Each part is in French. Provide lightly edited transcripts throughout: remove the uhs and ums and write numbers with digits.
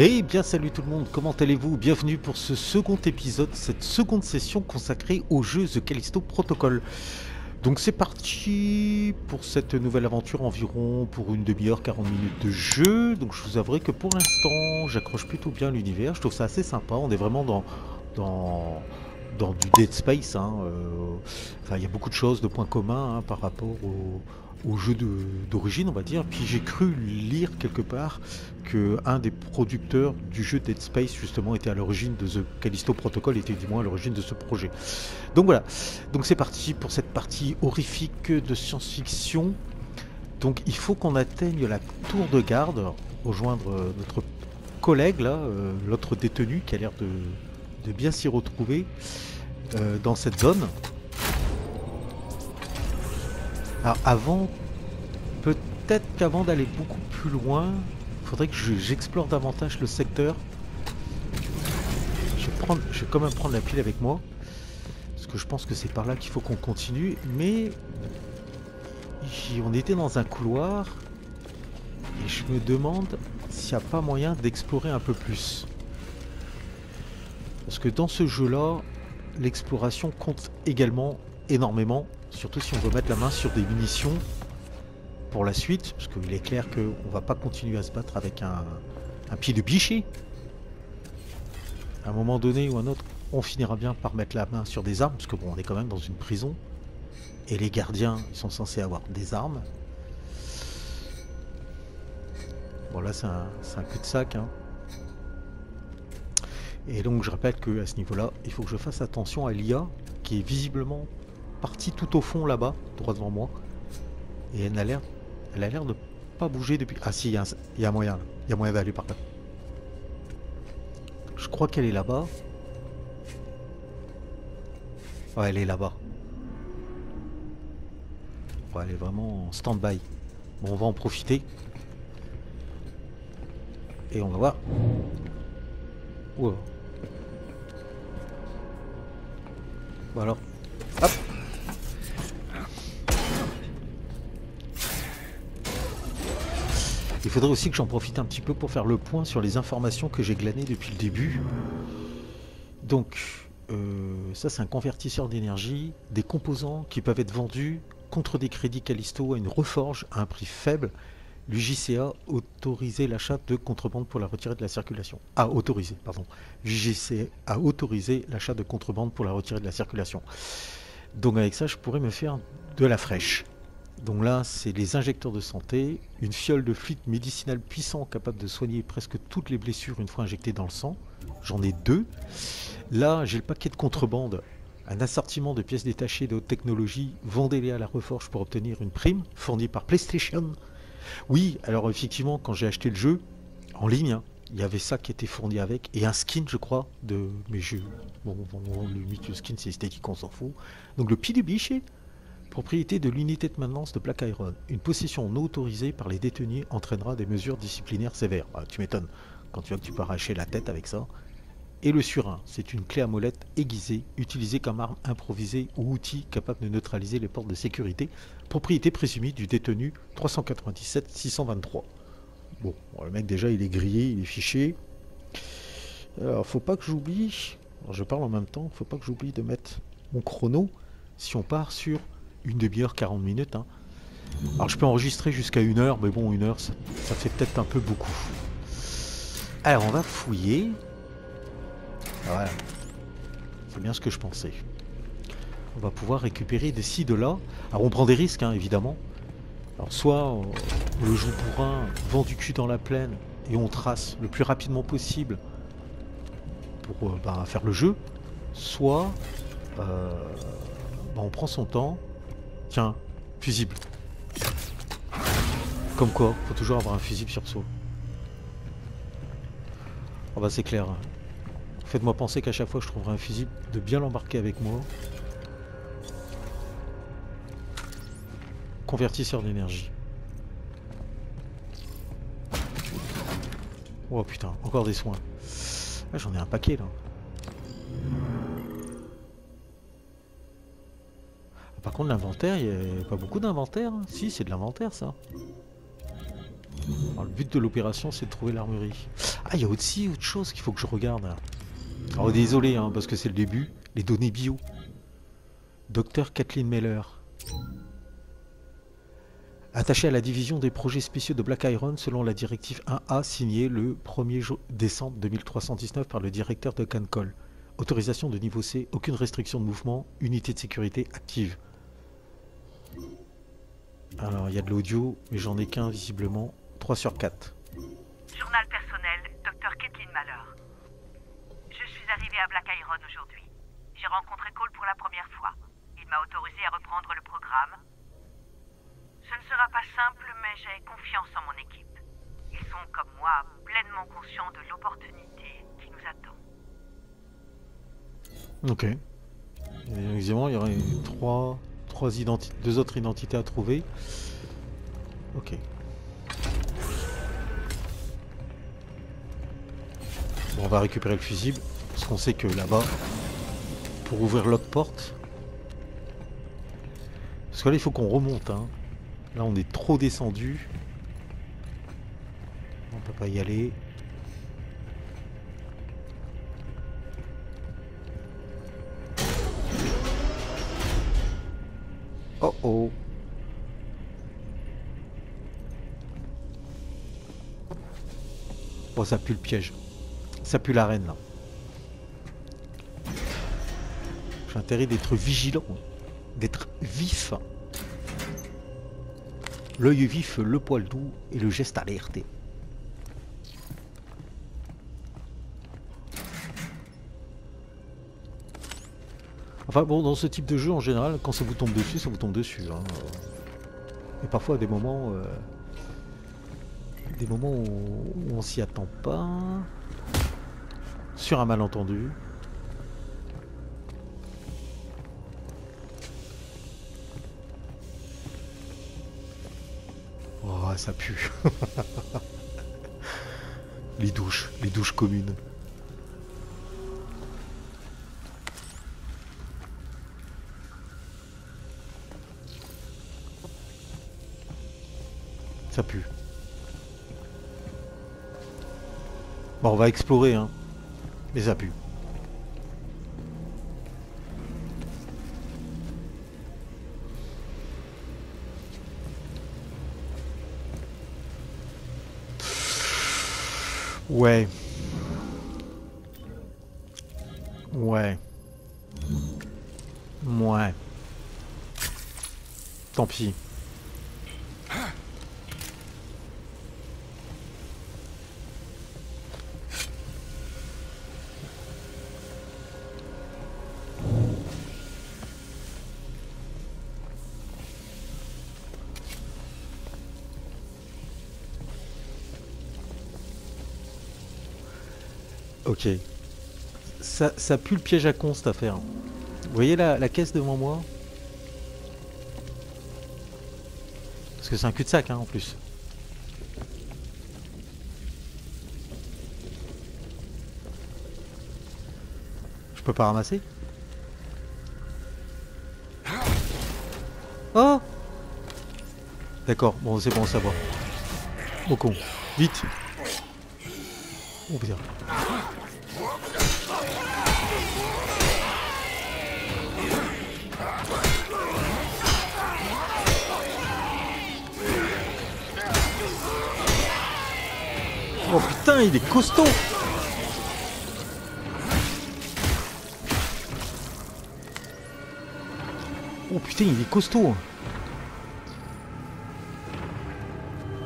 Eh bien salut tout le monde, comment allez-vous? Bienvenue pour ce second épisode, cette seconde session consacrée au jeu The Callisto Protocol. Donc c'est parti pour cette nouvelle aventure environ pour une demi-heure, 40 minutes de jeu. Donc je vous avouerai que pour l'instant j'accroche plutôt bien l'univers, je trouve ça assez sympa, on est vraiment dans, dans du Dead Space. Enfin il y a beaucoup de choses, de points communs par rapport au jeu d'origine on va dire. Puis j'ai cru lire quelque part que un des producteurs du jeu Dead Space justement était à l'origine de The Callisto Protocol, était du moins à l'origine de ce projet. Donc voilà, donc c'est parti pour cette partie horrifique de science-fiction. Donc il faut qu'on atteigne la tour de garde, rejoindre notre collègue là, l'autre détenu qui a l'air de bien s'y retrouver dans cette zone. Alors avant, peut-être qu'avant d'aller beaucoup plus loin, il faudrait que j'explore davantage le secteur. Je vais quand même prendre la pile avec moi, parce que je pense que c'est par là qu'il faut qu'on continue. Mais on était dans un couloir, et je me demande s'il n'y a pas moyen d'explorer un peu plus. Parce que dans ce jeu-là, l'exploration compte également énormément, surtout si on veut mettre la main sur des munitions pour la suite, parce qu'il est clair qu'on ne va pas continuer à se battre avec un pied de biché. À un moment donné ou un autre, on finira bien par mettre la main sur des armes, parce que bon, on est quand même dans une prison, et les gardiens, ils sont censés avoir des armes. Bon là, c'est un cul-de-sac, hein. Et donc je rappelle qu'à ce niveau-là, il faut que je fasse attention à l'IA, qui est visiblement partie tout au fond là-bas, droit devant moi. Et elle a l'air de pas bouger depuis... Ah si, il y a moyen, il y a moyen d'aller par là. Je crois qu'elle est là-bas. Ouais, elle est là-bas. Ouais, elle est vraiment en stand-by. Bon, on va en profiter. Et on va voir. Wow. Bon alors. Hop. Il faudrait aussi que j'en profite un petit peu pour faire le point sur les informations que j'ai glanées depuis le début. Donc, ça c'est un convertisseur d'énergie, des composants qui peuvent être vendus contre des crédits Callisto à une reforge à un prix faible. L'UJCA autorisé l'achat de contrebande pour la retirer de la circulation. L'UJCA a autorisé l'achat de contrebande pour la retirer de la circulation. Donc avec ça, je pourrais me faire de la fraîche. Donc là, c'est les injecteurs de santé, une fiole de fluide médicinal puissant capable de soigner presque toutes les blessures une fois injectées dans le sang. J'en ai 2. Là, j'ai le paquet de contrebande, un assortiment de pièces détachées de haute technologie. Vendez-les à la Reforge pour obtenir une prime fournie par PlayStation. Oui, alors effectivement, quand j'ai acheté le jeu en ligne, il y avait ça qui était fourni avec, et un skin, je crois, de mes jeux. Bon, le skin, c'est esthétique, on s'en fout. Donc le pied du biché, propriété de l'unité de maintenance de Black Iron. Une possession non autorisée par les détenus entraînera des mesures disciplinaires sévères. Ah, tu m'étonnes, quand tu vois que tu peux arracher la tête avec ça. Et le surin, c'est une clé à molette aiguisée, utilisée comme arme improvisée ou outil capable de neutraliser les portes de sécurité, propriété présumée du détenu 397-623. Bon, le mec déjà il est grillé, il est fiché. Alors faut pas que j'oublie, je parle en même temps, faut pas que j'oublie de mettre mon chrono si on part sur une demi-heure, 40 minutes. Alors je peux enregistrer jusqu'à 1 heure, mais bon, 1 heure ça fait peut-être un peu beaucoup. Alors on va fouiller. Voilà, c'est bien ce que je pensais. On va pouvoir récupérer des ci, de là. Alors on prend des risques, évidemment. Alors soit on le joue bourrin, vend du cul dans la plaine, et on trace le plus rapidement possible pour faire le jeu. Soit on prend son temps. Tiens, fusible. Comme quoi, faut toujours avoir un fusible sur soi. Oh bah c'est clair. Faites-moi penser qu'à chaque fois que je trouverai un fusible, de bien l'embarquer avec moi. Convertisseur d'énergie. Oh putain, encore des soins. Ah, j'en ai un paquet là. Par contre l'inventaire, il n'y a pas beaucoup d'inventaire. Si, c'est de l'inventaire ça. Alors, le but de l'opération, c'est de trouver l'armurerie. Ah, il y a aussi autre chose qu'il faut que je regarde. Alors désolé, hein, parce que c'est le début. Les données bio. Docteur Kathleen Meller. Attachée à la division des projets spéciaux de Black Iron selon la directive 1A signée le 1er décembre 2319 par le directeur de Cancol. Autorisation de niveau C, aucune restriction de mouvement, unité de sécurité active. Alors il y a de l'audio, mais j'en ai qu'un visiblement. 3 sur 4. Journal personnel, Dr. Kathleen Meller. Je suis arrivée à Black Iron aujourd'hui. J'ai rencontré Cole pour la première fois. Il m'a autorisé à reprendre le programme. Ce ne sera pas simple, mais j'ai confiance en mon équipe. Ils sont, comme moi, pleinement conscients de l'opportunité qui nous attend. Ok. Évidemment, il y aurait deux autres identités à trouver. Ok. Bon, on va récupérer le fusible, parce qu'on sait que là-bas, pour ouvrir l'autre porte... Parce que là, il faut qu'on remonte, hein. Là, on est trop descendu. On peut pas y aller. Oh oh. Bon, ça pue le piège. Ça pue l'arène, là. J'ai intérêt d'être vigilant. D'être vif. L'œil vif, le poil doux et le geste alerté. Enfin bon, dans ce type de jeu en général, quand ça vous tombe dessus, ça vous tombe dessus. Hein. Et parfois à des moments où on s'y attend pas. Sur un malentendu. Oh, ça pue. Les douches communes. Ça pue. Bon, on va explorer, hein. Mais ça pue. Ouais. Ouais. Ouais. Tant pis. Ok. Ça pue le piège à con cette affaire. Vous voyez la caisse devant moi? Parce que c'est un cul-de-sac hein, en plus. Je peux pas ramasser? Oh! D'accord, bon c'est bon à savoir. Au con. Vite! Oh putain. Oh putain, il est costaud! Oh putain, il est costaud!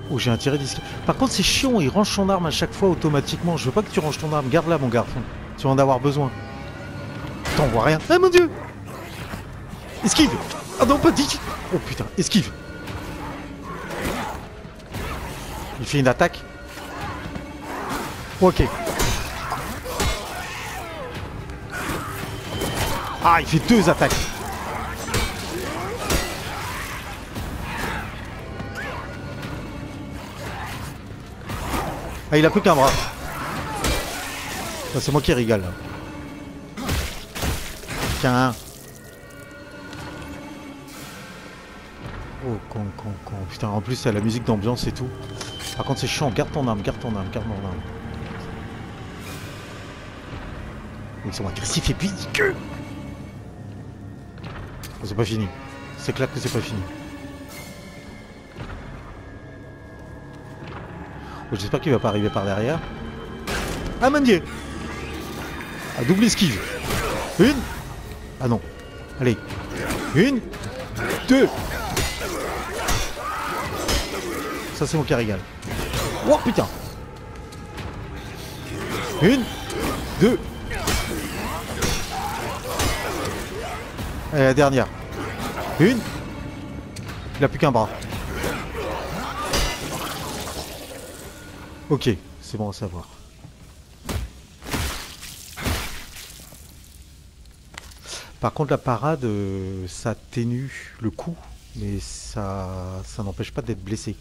Oh, j'ai un tiré disque. Par contre, c'est chiant, il range son arme à chaque fois automatiquement. Je veux pas que tu ranges ton arme. Garde-la, mon garçon. Tu vas en avoir besoin. T'en vois rien. Ah mon dieu! Esquive! Ah non, pas dit! Oh putain, esquive! Il fait une attaque. Ok. Ah, il fait deux attaques. Ah, il a plus qu'un bras. C'est moi qui rigole. Tiens. Oh, con. Putain, en plus, il y a la musique d'ambiance et tout. Par contre c'est chiant, garde ton arme, garde ton arme, garde ton arme. Ils sont agressifs et puis que... Oh, c'est pas fini. C'est clair que c'est pas fini. Oh, j'espère qu'il va pas arriver par derrière. Ah mon dieu. Ah, double esquive. Une. Ah non. Allez. Une. Deux. Ça c'est mon qui régale. Oh putain. Une. Deux. Allez, la dernière. Une. Il a plus qu'un bras. Ok, c'est bon à savoir. Par contre la parade, ça atténue le coup, mais ça n'empêche pas d'être blessé.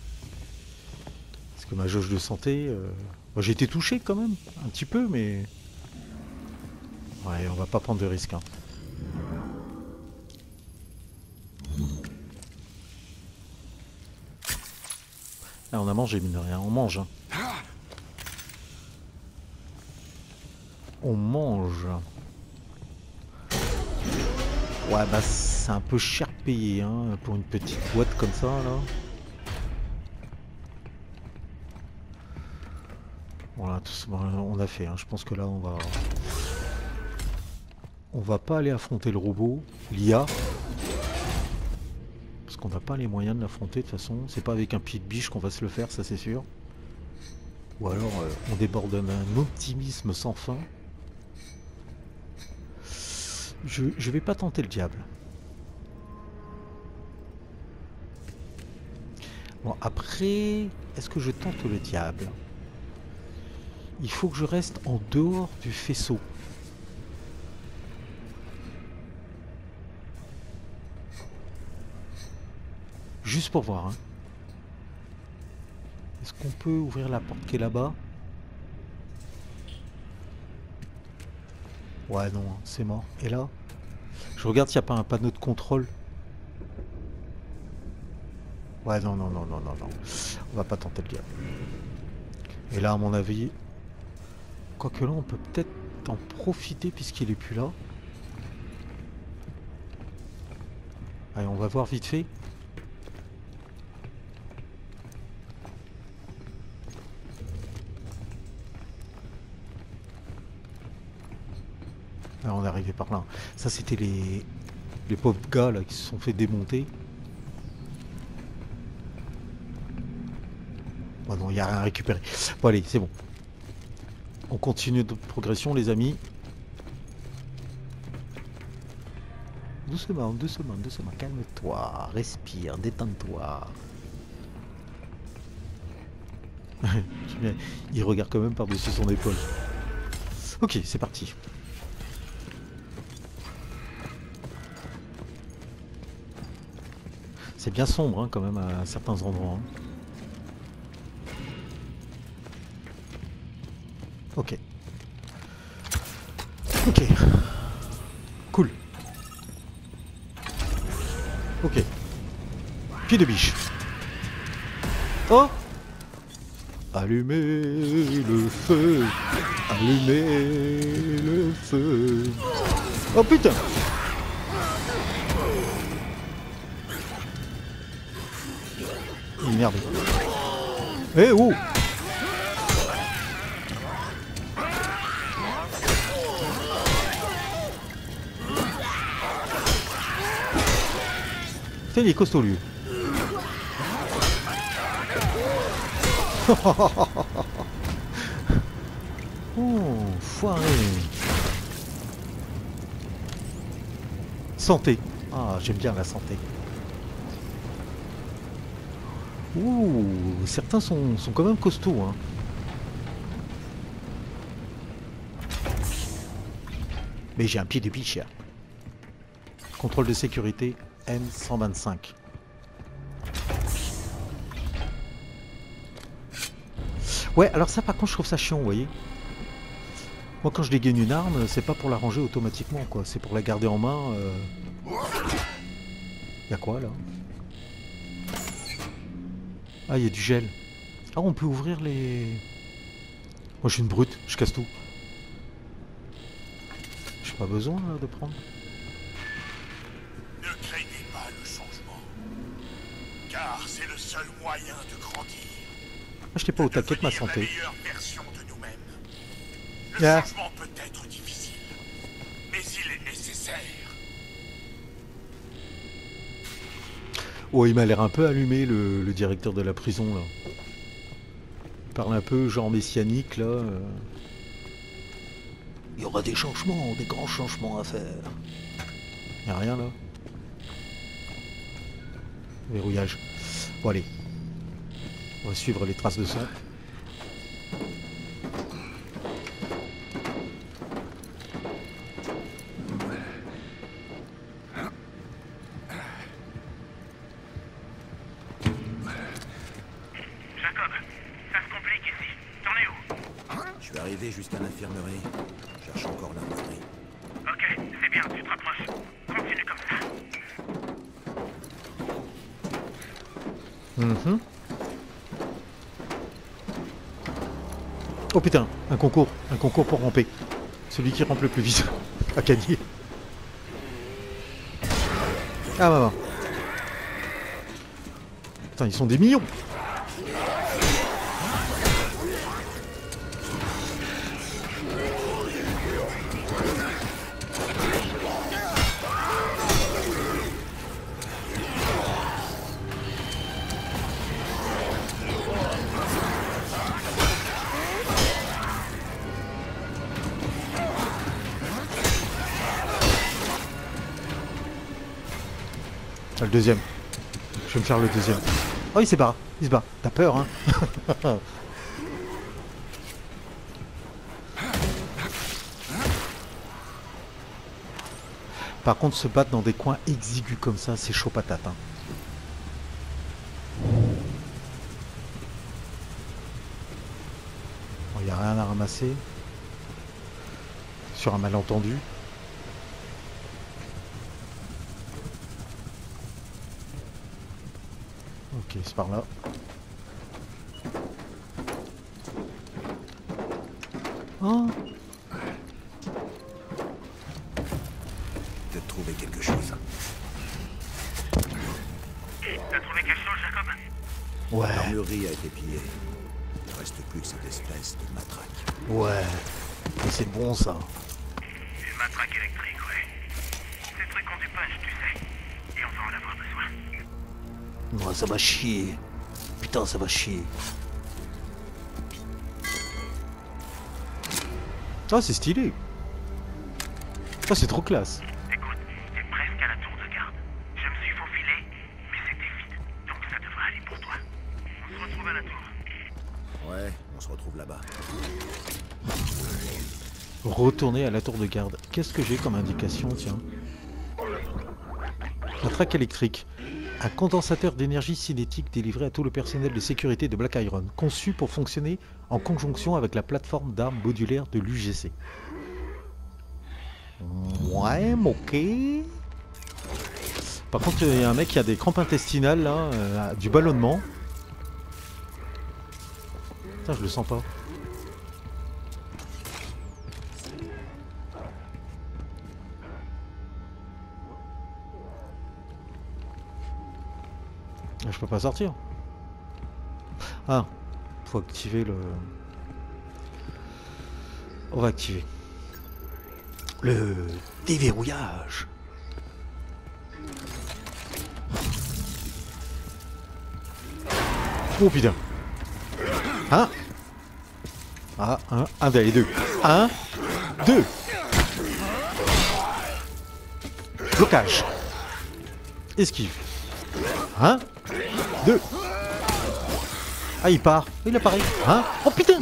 Parce que ma jauge de santé... Moi, j'ai été touché quand même, un petit peu, mais... Ouais, on va pas prendre de risques. Hein. Là, on a mangé, mine de rien, on mange. Hein. On mange. Ouais, bah c'est un peu cher payé hein, pour une petite boîte comme ça là. Voilà, tout ça, on a fait. Hein. Je pense que là on va pas aller affronter le robot, l'IA, parce qu'on n'a pas les moyens de l'affronter de toute façon. C'est pas avec un pied de biche qu'on va se le faire, ça c'est sûr. Ou alors on déborde d'un optimisme sans fin. Je vais pas tenter le diable. Bon, après, est-ce que je tente le diable? Il faut que je reste en dehors du faisceau. Juste pour voir. Hein. Est-ce qu'on peut ouvrir la porte qui est là-bas? Ouais, non, hein, c'est mort. Et là, je regarde s'il n'y a pas un panneau de contrôle. Ouais, non, non, non, non, non, non. On va pas tenter le diable. Et là, à mon avis... Quoique là, on peut peut-être en profiter puisqu'il est plus là. Allez, on va voir vite fait. Ah, on est arrivé par là. Ça, c'était les pauvres gars là qui se sont fait démonter. Bon, non, il n'y a rien à récupérer. Bon, allez, c'est bon. On continue notre progression, les amis. Doucement, doucement, doucement. Calme-toi, respire, détends-toi. Il regarde quand même par-dessus son épaule. Ok, c'est parti. C'est bien sombre hein, quand même à certains endroits. Hein. Ok. Ok. Cool. Ok. Pied de biche. Oh! Allumez le feu. Allumez le feu. Oh putain! Merde. Eh oh! Fais les costauds lui. Oh, foiré. Santé. Ah, j'aime bien la santé. Ouh, certains sont quand même costauds. Hein. Mais j'ai un pied de biche. Contrôle de sécurité N125. Ouais, alors ça par contre je trouve ça chiant, vous voyez. Moi quand je dégaine une arme, c'est pas pour la ranger automatiquement, quoi. C'est pour la garder en main. Y'a quoi là? Ah, il y a du gel. Ah, on peut ouvrir les... Moi, je suis une brute, je casse tout. J'ai pas besoin là, de prendre. Ne craignez pas le changement, car c'est le seul moyen de grandir. Ah, j'étais pas au taquet de ma Devenir santé. la meilleure version de nous-mêmes. Le Ah. changement peut être difficile, mais il est nécessaire. Oh, il m'a l'air un peu allumé, le directeur de la prison, là. Il parle un peu genre messianique, là. Il y aura des changements, des grands changements à faire. Y a rien, là. Verrouillage. Bon, allez. On va suivre les traces de sang. Jacob, ça se complique ici. T'en es où? Je suis arrivé jusqu'à l'infirmerie. Je cherche encore l'armoirie. Ok, c'est bien, tu te rapproches. Continue comme ça. Oh putain, un concours pour ramper. Celui qui rampe le plus vite a gagné. Ah maman. Putain, ils sont des millions. Ah, le deuxième. Je vais me faire le deuxième. Oh, il s'est barré. Il se bat. T'as peur, hein? Par contre, se battre dans des coins exigus comme ça, c'est chaud patate. Hein. Bon, y a rien à ramasser. Sur un malentendu. Ok, c'est par là. Oh, Peut-être trouver quelque chose. T'as trouvé quelque chose, Jacob? ouais, L'armurerie a été pillée. Il ne reste plus que cette espèce de matraque. ouais. Mais c'est bon ça. Une matraque électrique, ouais. Ces trucs ont du punch, tu sais. Et on va en avoir besoin. Moi, ça va chier. Putain, ça va chier. Ah, c'est stylé. Ah, c'est trop classe. Écoute, t'es presque à la tour de garde. Je me suis faufilé, mais c'était vide. Donc ça devrait aller pour toi. On se retrouve à la tour. Ouais, on se retrouve là-bas. Retourner à la tour de garde. Qu'est-ce que j'ai comme indication, tiens? Matraque électrique. Un condensateur d'énergie cinétique délivré à tout le personnel de sécurité de Black Iron, conçu pour fonctionner en conjonction avec la plateforme d'armes modulaire de l'UGC. Ouais, ok. Par contre, il y a un mec qui a des crampes intestinales, là, du ballonnement. Putain, je le sens pas. Je peux pas sortir. Ah, faut activer le... On va activer. Le déverrouillage. Oh putain. Hein? Ah, un des deux. Un, deux. Blocage. Esquive. Un, deux. Ah, il part. Il apparaît. Hein? Oh putain.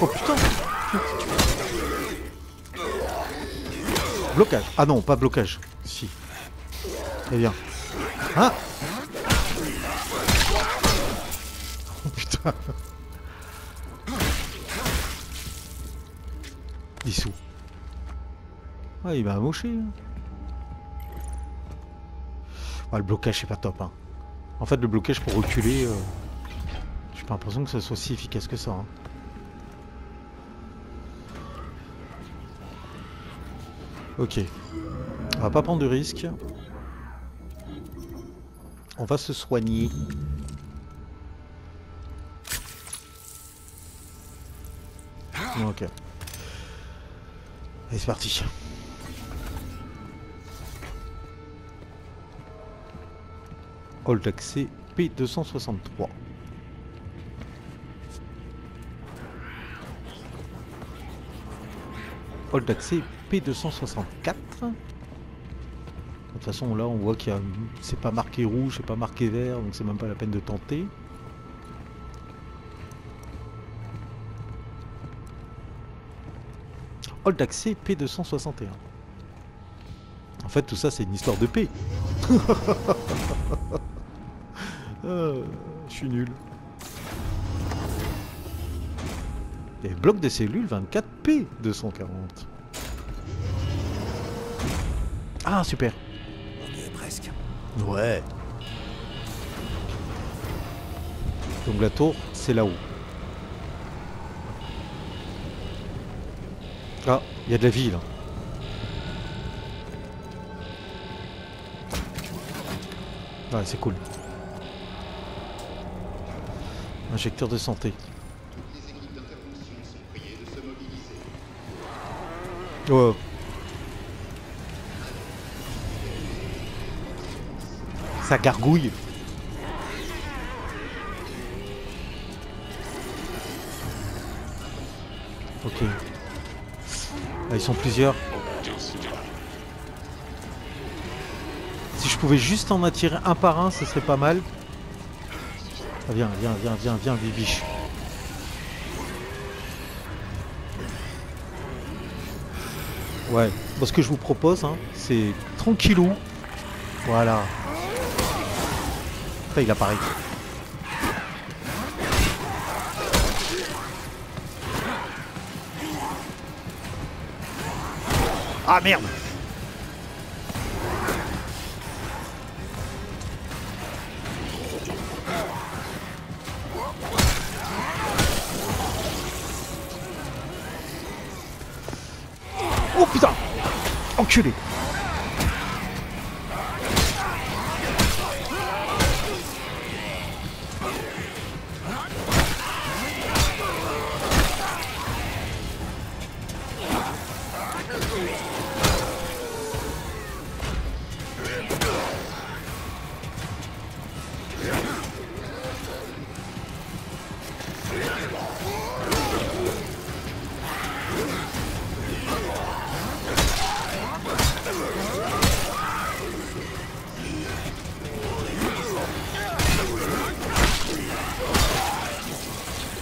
Oh putain. Blocage. Ah non, pas blocage. Si. Eh bien. Hein? Oh putain. Dissous. Ah, il m'a amoché. Ah, le blocage, c'est pas top. Hein. En fait, le blocage pour reculer, je suis pas l'impression que ce soit si efficace que ça. Hein. Ok. On va pas prendre de risques. On va se soigner. Ok. Allez, c'est parti. Hall d'accès P263. Hall d'accès P264. De toute façon là on voit qu'il y a... c'est pas marqué rouge, c'est pas marqué vert, donc c'est même pas la peine de tenter. Hall d'accès P261. En fait tout ça c'est une histoire de P. Je suis nul. Et bloc des cellules 24P240. Ah super. On y est presque. Ouais. Donc la tour c'est là-haut. Ah, il y a de la vie là. Ouais, c'est cool. Injecteur de santé. Oh. Ça gargouille. Ok. Ah, ils sont plusieurs. Si je pouvais juste en attirer un par un, ce serait pas mal. Ah, viens, viens, viens, viens, viens, Bibiche. Ouais, bon, ce que je vous propose, hein, c'est tranquillou. Voilà. Putain, il apparaît. Ah merde! Oh putain! Enculé!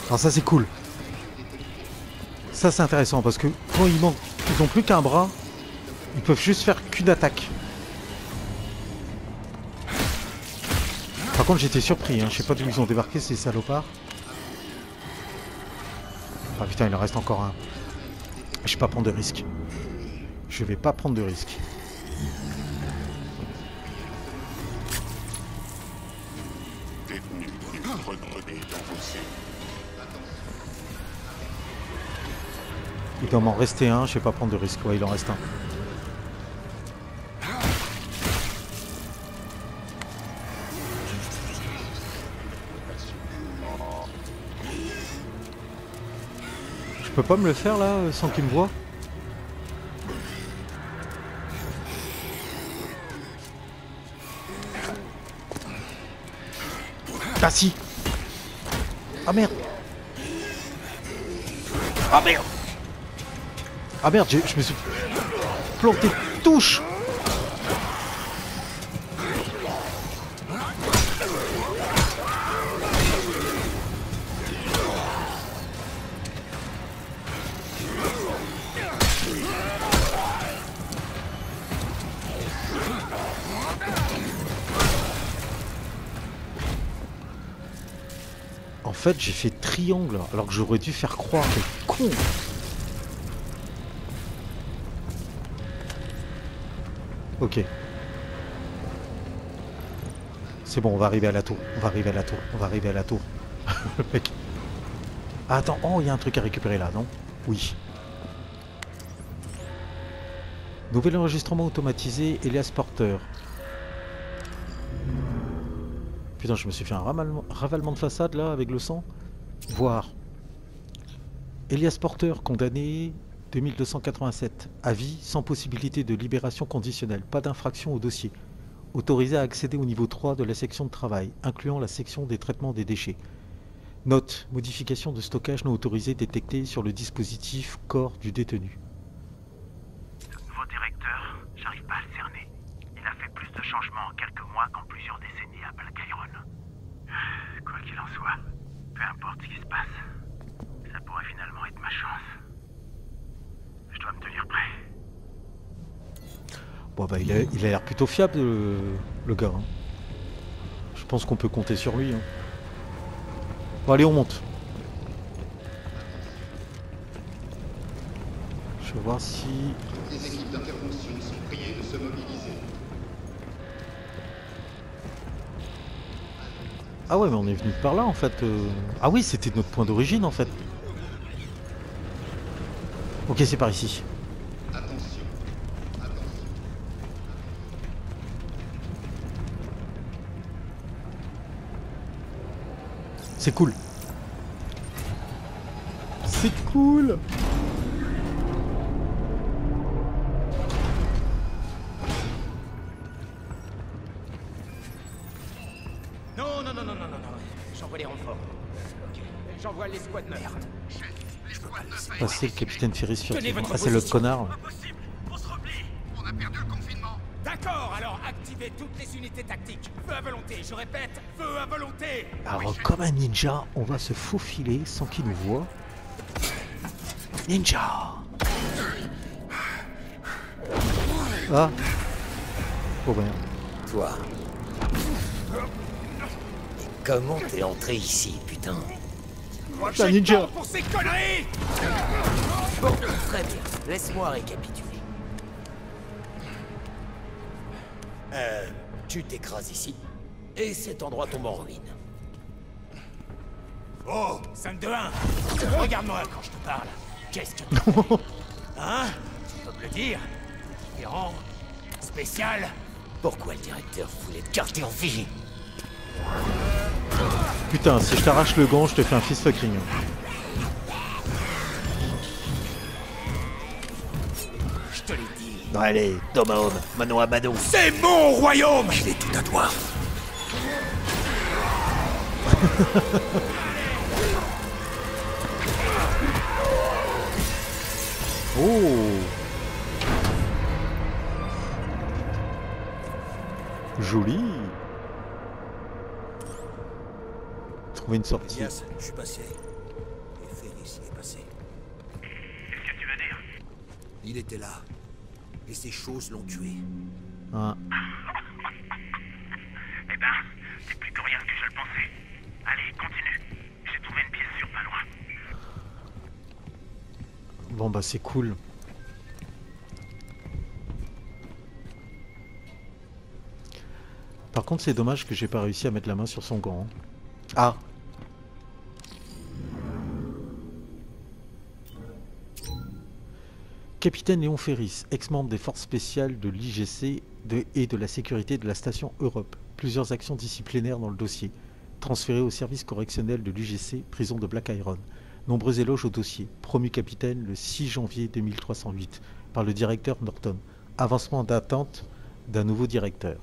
Alors ça c'est cool. Ça c'est intéressant parce que quand ils ont plus qu'un bras, ils peuvent juste faire qu'une attaque. Par contre j'étais surpris, hein. Je sais pas d'où ils ont débarqué ces salopards. Ah putain il en reste encore un. Je vais pas prendre de risque. Je vais pas prendre de risque. Il doit m'en rester un, je vais pas prendre de risque. Ouais, il en reste un. Je peux pas me le faire là sans qu'il me voie? Ah si! Ah merde! Ah merde! Ah merde, je me suis planté de touche. En fait, j'ai fait triangle alors que j'aurais dû faire croire. Quel con! Ok. C'est bon, on va arriver à la tour. On va arriver à la tour. On va arriver à la tour. Le mec. Ah, attends, oh, il y a un truc à récupérer là, non? Oui. Nouvel enregistrement automatisé, Elias Porter. Putain, je me suis fait un ravalement de façade là avec le sang. Voir. Elias Porter, condamné 2287. À vie, sans possibilité de libération conditionnelle. Pas d'infraction au dossier. Autorisé à accéder au niveau 3 de la section de travail, incluant la section des traitements des déchets. Note, modification de stockage non autorisée détectée sur le dispositif corps du détenu. Nouveau directeur, j'arrive pas à le cerner. Il a fait plus de changements en quelques mois qu'en plusieurs décennies à Black Iron. Quoi qu'il en soit, peu importe ce qui se passe, ça pourrait finalement être ma chance. Je dois me tenir prêt. Bon bah il a l'air plutôt fiable le gars. Hein. Je pense qu'on peut compter sur lui. Hein. Bon allez on monte. Je vais voir si... Les équipes d'intervention sont priées de se mobiliser. Ah ouais mais on est venu par là en fait. Ah oui c'était notre point d'origine en fait. Ok c'est par ici. Attention. Attention. C'est cool. C'est cool. Non, non, non, non, non, non, non. J'envoie les renforts. Ok. J'envoie l'escouade merde. C'est passé le capitaine Ferris furtivement. votre Ah c'est le position. connard. Impossible. On se replie. On a perdu le confinement. D'accord, alors activez toutes les unités tactiques. Feu à volonté, je répète, feu à volonté. Alors comme un ninja, on va se faufiler sans qu'il nous voie. Ninja. Ah. Oh merde. Toi. Comment t'es entré ici, putain? C'est un ninja. Pour ces conneries. Bon, très bien. Laisse-moi récapituler. Tu t'écrases ici, et cet endroit tombe en ruine. Oh, 5-2-1. Regarde-moi quand je te parle. Qu'est-ce que tu fais? Hein? Tu peux me le dire? Différent? Spécial? Pourquoi le directeur voulait te garder en vie? Putain, si je t'arrache le gant, je te fais un fist fucking. Je te l'ai dit. Allez, D'homme à homme, mano à mano. C'est mon royaume! Il est tout à toi. Oh. Joli. Trouver une sortie. Elias, je suis passé. Et Ferris est passé. Qu'est-ce que tu veux dire? Il était là. Et ces choses l'ont tué. Hein. Eh ben, c'est plutôt rien que je le pensais. Allez, continue. J'ai trouvé une pièce sûre pas loin. Bon bah c'est cool. Par contre c'est dommage que j'ai pas réussi à mettre la main sur son gant. Ah. Capitaine Léon Ferris, ex-membre des forces spéciales de l'IGC et de la sécurité de la station Europe. Plusieurs actions disciplinaires dans le dossier. Transféré au service correctionnel de l'UGC, prison de Black Iron. Nombreux éloges au dossier. Promu capitaine le 6 janvier 2308 par le directeur Norton. Avancement d'attente d'un nouveau directeur.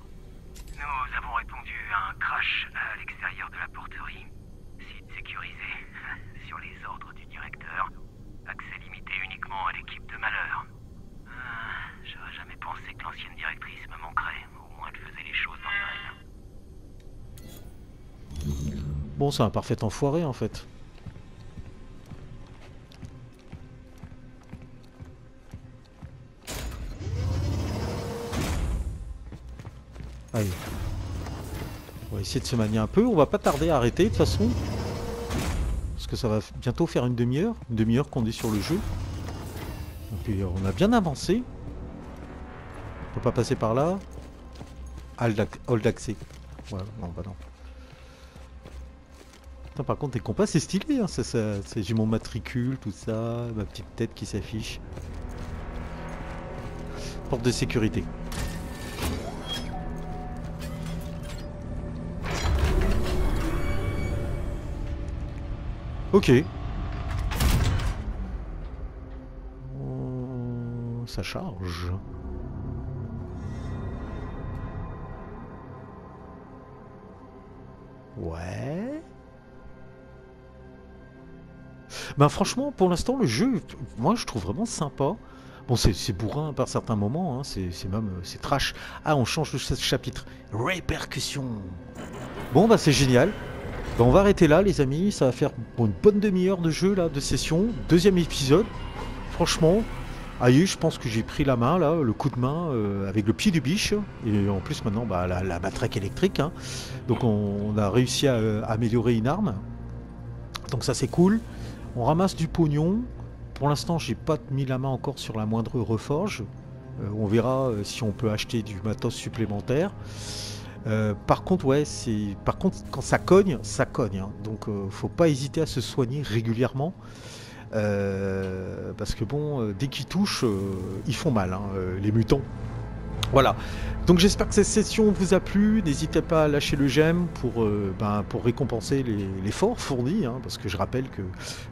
Nous avons répondu à un crash à l'extérieur de la porterie. Site sécurisé. Sur les ordres du directeur. Accès limité uniquement à l'équipe de malheur. J'aurais jamais pensé que l'ancienne directrice me manquerait. Au moins elle faisait les choses dans les règles. Bon, c'est un parfait enfoiré en fait. Allez. On va essayer de se manier un peu. On va pas tarder à arrêter de toute façon. Parce que ça va bientôt faire une demi-heure. Une demi-heure qu'on est sur le jeu. Et puis on a bien avancé. On peut pas passer par là. Hall d'accès. Voilà, non, bah non. Putain, par contre, tes compas, c'est stylé. Hein, j'ai mon matricule, tout ça, ma petite tête qui s'affiche. Porte de sécurité. Ok. Ça charge. Ouais. Ben franchement, pour l'instant, le jeu, moi, je trouve vraiment sympa. Bon, c'est bourrin par certains moments, hein, c'est trash. Ah, on change de chapitre. Répercussions. Bon, bah c'est génial. Ben, on va arrêter là, les amis. Ça va faire une bonne demi-heure de jeu, là, de session. Deuxième épisode. Franchement, aïe, je pense que j'ai pris la main, là, le coup de main, avec le pied du biche. Et en plus, maintenant, bah, la matraque électrique. Hein. Donc, on a réussi à améliorer une arme. Donc, ça, c'est cool. On ramasse du pognon. Pour l'instant, j'ai pas mis la main encore sur la moindre reforge. On verra si on peut acheter du matos supplémentaire. Par contre, ouais, quand ça cogne, ça cogne. Hein. Donc, faut pas hésiter à se soigner régulièrement. Parce que bon, dès qu'ils touchent, ils font mal, hein, les mutants. Voilà. Donc j'espère que cette session vous a plu. N'hésitez pas à lâcher le j'aime pour récompenser l'effort fourni, hein, parce que je rappelle que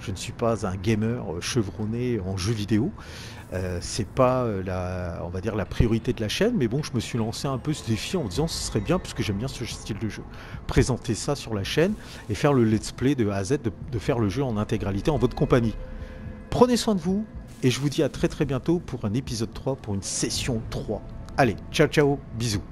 je ne suis pas un gamer chevronné en jeux vidéo. C'est pas on va dire la priorité de la chaîne, mais bon, je me suis lancé un peu ce défi en me disant ce serait bien, parce que j'aime bien ce style de jeu, présenter ça sur la chaîne et faire le let's play de A à Z, de faire le jeu en intégralité en votre compagnie. Prenez soin de vous et je vous dis à très bientôt pour un épisode 3, pour une session 3. Allez, ciao ciao, bisous.